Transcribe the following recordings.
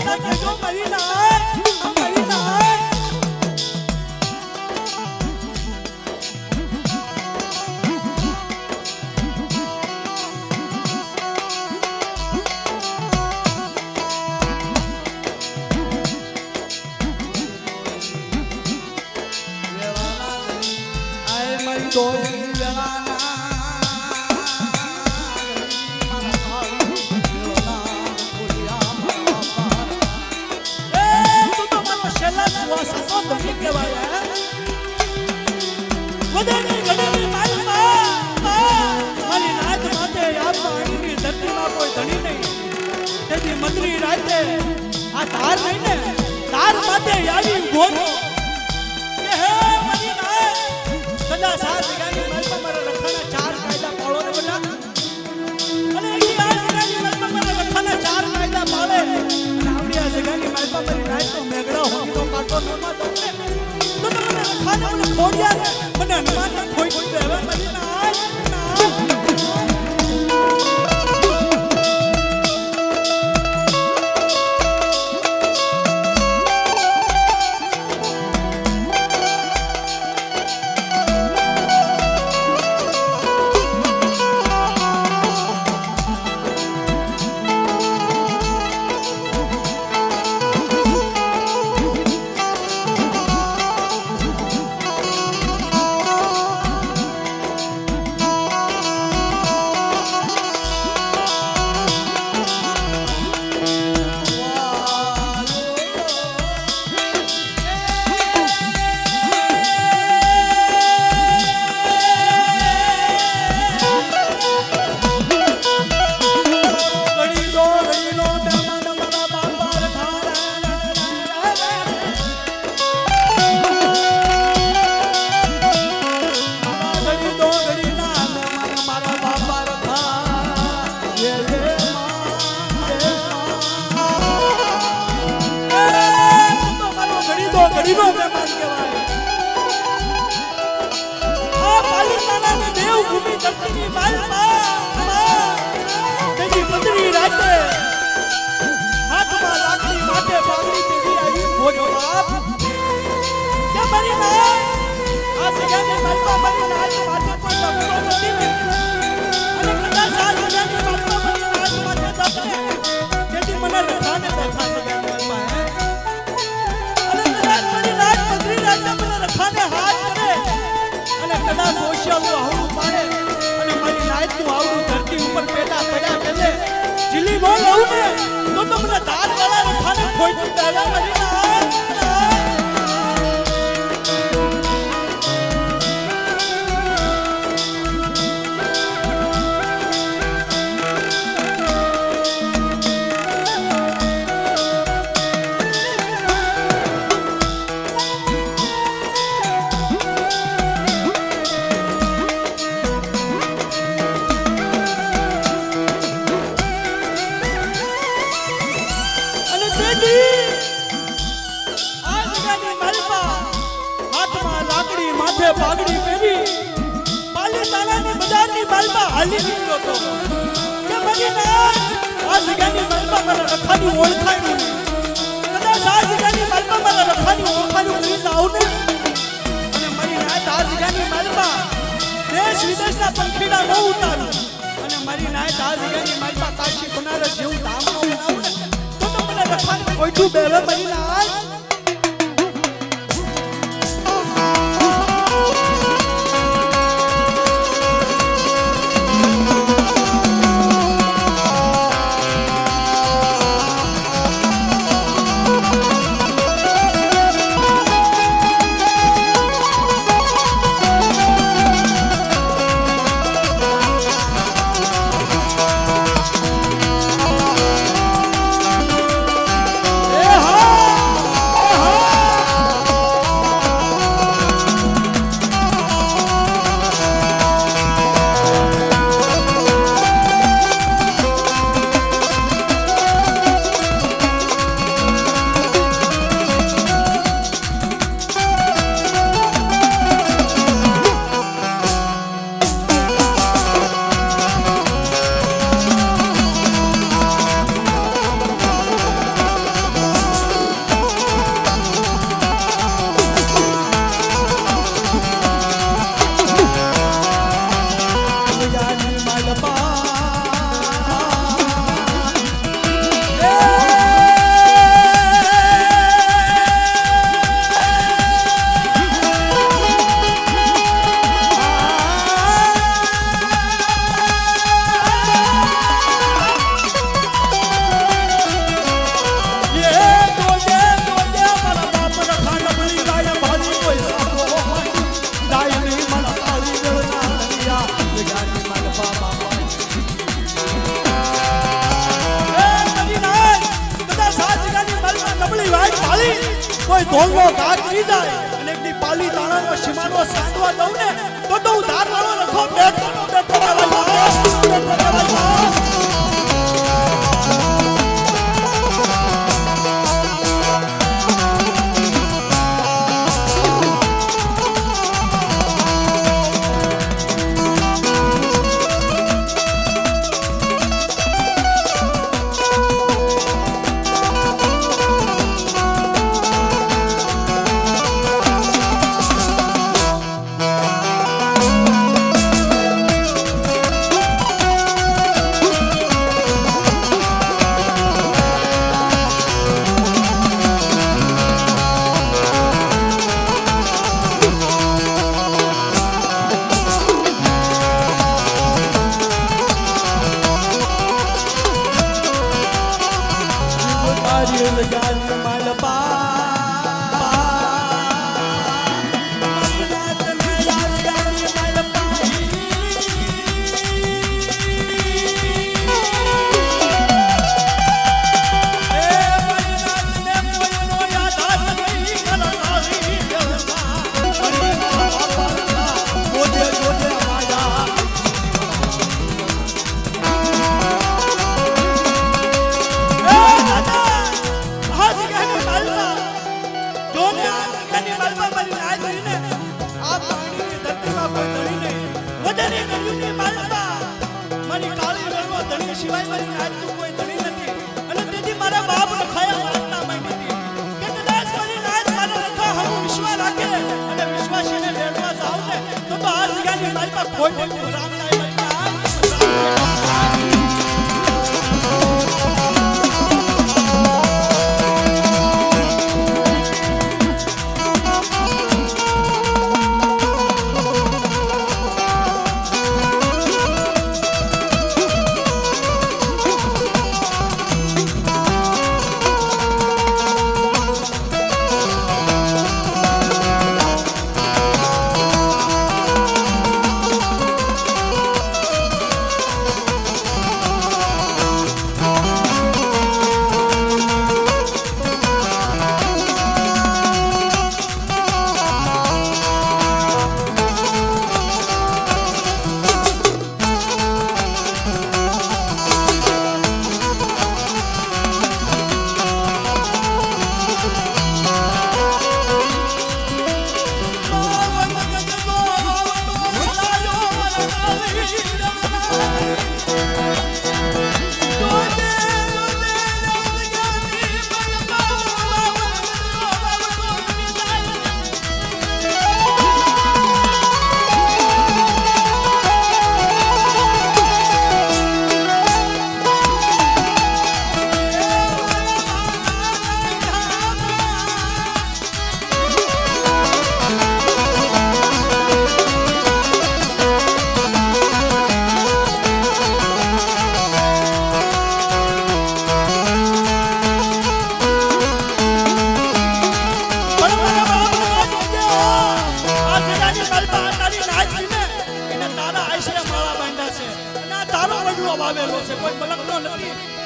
ના કેજો મરી ના મરી ના મંત્રી રાતે આ ધાર નહીં ને ધાર માથે આવી ગોતો કે હે મરી ના સદા સાત જગાની મનમાં મારા રખાના ચાર કાયદા પાળો ને બધા અને એ આ જગાની મનમાં મારા રખાના ચાર કાયદા પાળે અને આવડી આ જગાની મનમાં મારી રાત તો મેઘડા હોનો કાટો નમા તો મને રખાના મને ખોડિયા મને હનુમાન ખોઈ ખોઈ હવે મરી ના પાઘડી પહેરી પાલીતાણાની બજારની માલમાં હાલી નીકળ્યો તો કે મને ના આ જગ્યાની માલમાં મારા રખાની ઓળખાણું કદાચ આ જગ્યાની માલમાં મારા રખાની ઓળખાણું કરી જાઉં ને અને મારી નાત આ જગ્યાની માલમાં દેશ વિદેશના પંખીડા ન ઉતારું અને મારી નાત આ જગ્યાની માલમાં કાશી બનારસ જેવું ધામ ન બનાવું ને તો મને રખાની કોઈઠું બેવે મારી નાત કોઈ ધોલનો ઘાટ કરી જાય અને એમની પાલી તાણાનો સીમાનો સાંધવા દઉં ને તો હું ધાર વાળો રખો બેઠો સિવાય મારી નાચતું કોઈ ધણી નથી અને તેથી મારા બાપ રખાયા વાતના માંડી કે કદાચ મારી નાચ મારા રખા હમ વિશ્વાસ રાખે અને વિશ્વાસીને વેડવા જાવ ને તો આ જગ્યાની માલમાં કોઈ રામ લાય આવેલો છે કોઈ મલકનો નથી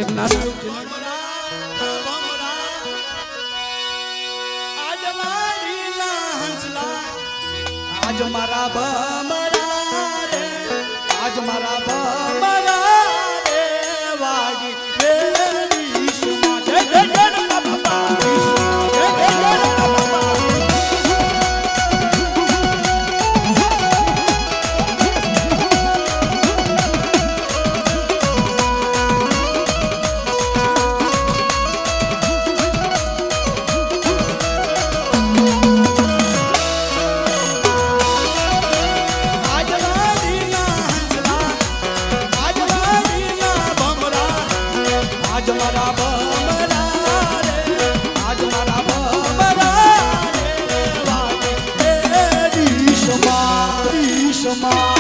એક નાનું એવું ખેલ. આજ મારી ના હંસલા, આજ મારા ભમરા રે, આજ મારા ભમરા રે વાડી વેરી સુમા. જય જય જય બાપા, જય જય જય બાપા. આજ મારા ભમરા રે, આજ મારા ભમરા રે વાગે રે રીશમા રીશમા.